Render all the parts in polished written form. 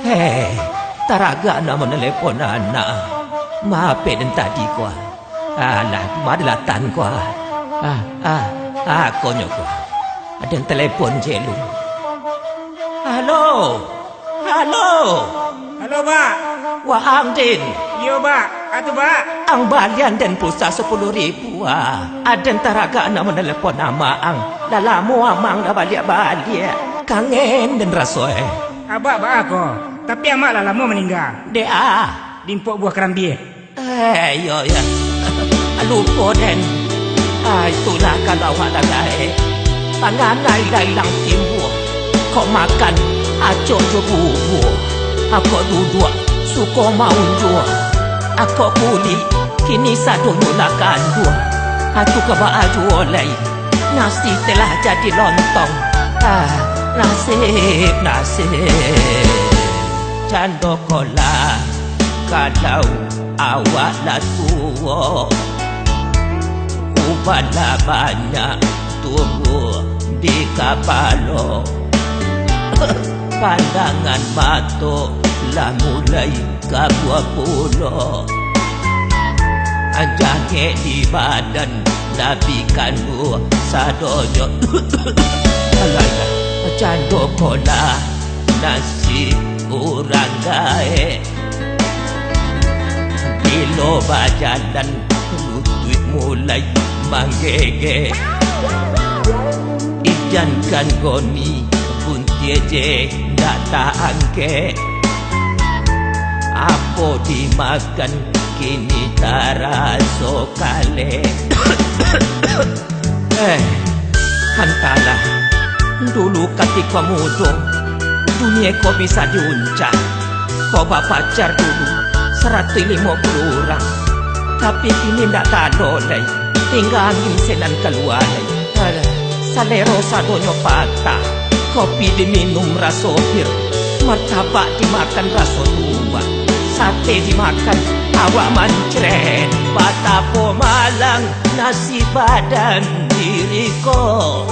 Hei, taraga na menelepon anak. Maafin tadi gua. Alah, madalatan gua. Konyol gua. Ada telepon jelu. Halo. Halo, Pak. Wah, Angdin. Yo, Pak. Atu, Pak. Ang balian dan pulsa 10.000. Ada taraga na menelepon nama ang. Lalamu amang dah balik-balik. Kangen dan rasoy. Abak aku. Tapi amak lah lama meninggal. Dia. Dimpok buah kerambi. Yo ya. Lupa den. Itulah kalau ada gaya. Tangan hilang timbul. Kau makan acok je bubur. Aku duduk suka mau jual. Aku puli kini satu nyulakan dua. Aku kebak jual lain. Nasi telah jadi lontong. Nasib Cando kola kalau awak lah tua. Ubahlah banyak tumbuh di kapalo. Pandangan mata lah mulai ke 20. Jangan di badan nabikan buah sadojo. Alah, cando kola nasi orang gae. Bilo bajalan lutut mulai manggege. Ikan kan goni pun tieje datang ke. Apa dimakan kini taraso kale. Hantalah dulu ketika muda dunia kau bisa diuncak. Kau pacar dulu 150 orang. Tapi kini tak ada lagi. Tinggal angin senan keluar lagi. Salero sadonyo patah. Kopi diminum rasa pir. Martabak dimakan rasa tua. Sate dimakan awak mancret. Batapo malang nasi badan diriku.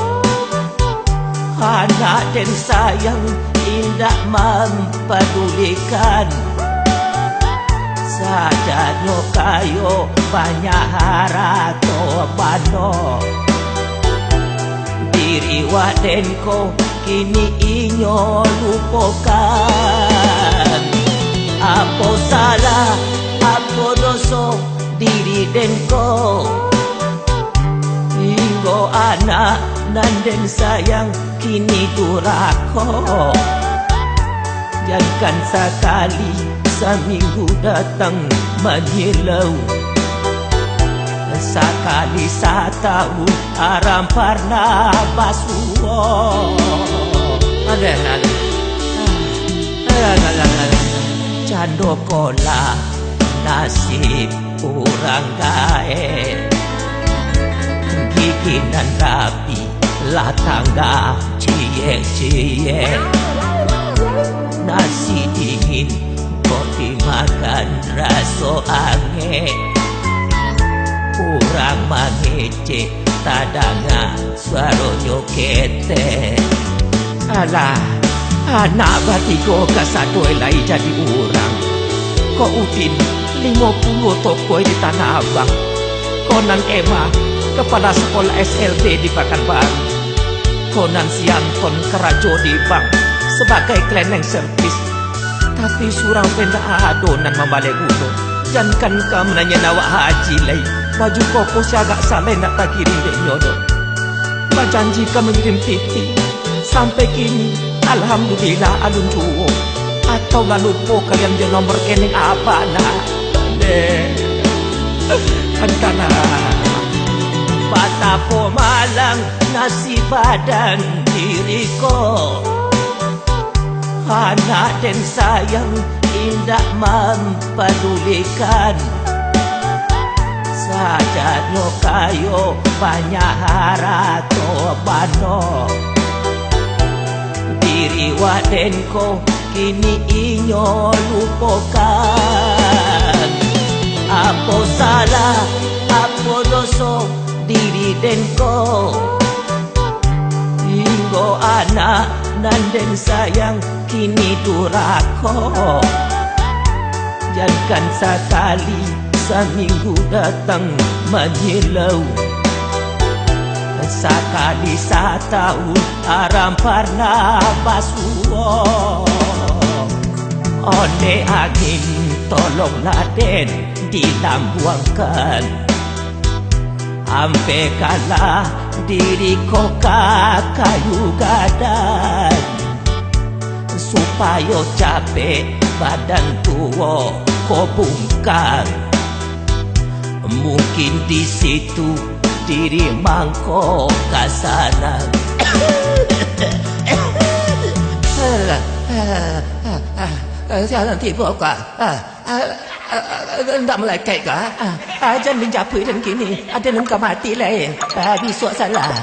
Anak dan sayang tidak mempedulikan. Sadarnya kayo banyak harato bano. Diri wadenko kini inyo lupakan. Apa salah, apa dosa diri denko. Hingga anak dan sayang kini durako. Jangan sekali seminggu datang menyilau. Sekali setahun aram pernah basuh. Cando kola nasib orang gae. Giginan rapi lah tangga cie-cie. Nasi dingin kok dimakan rasa angin. Kurang mengece tadanga suara jokete. Alah, anak batigo kasadoi lai jadi orang. Kok udin 50 toko di Tanah Abang. Konan Emma kepala sekolah SLB di Pekanbaru. Konan Sianton kerajo di bank sebagai cleaning service. Tapi surang penda adonan membalik gunung. Jangan kamu nanya nawak haji lagi. Baju koko siagak saleh nak tak kirim dek nyodo. Berjanji kamu mengirim titi. Sampai kini alhamdulillah alun juo. Atau lalu po kalian je nomor kening apa nak. Antara Batapo malang nasi badan diriku. Anak dan sayang tidak mempedulikan. Sadarnya kayo banyak harato bano. Diri wadenko kini inyo lupakan. Apa salah, apa dosa diri denko. Monggo anak nanden sayang kini durako, jangan sekali seminggu datang menyelau, sekali setahun aram pernah basuh. Oleh angin tolonglah den dilambuangkan, ampe kalah diri kau kayu gadan, supaya capek badan tua kau bungkam. Mungkin di situ diri mangkok kasana. Jangan tiba kah? Tak melekat kah? Jangan menjapui dan kini ada nengkau mati lain. Besok salah.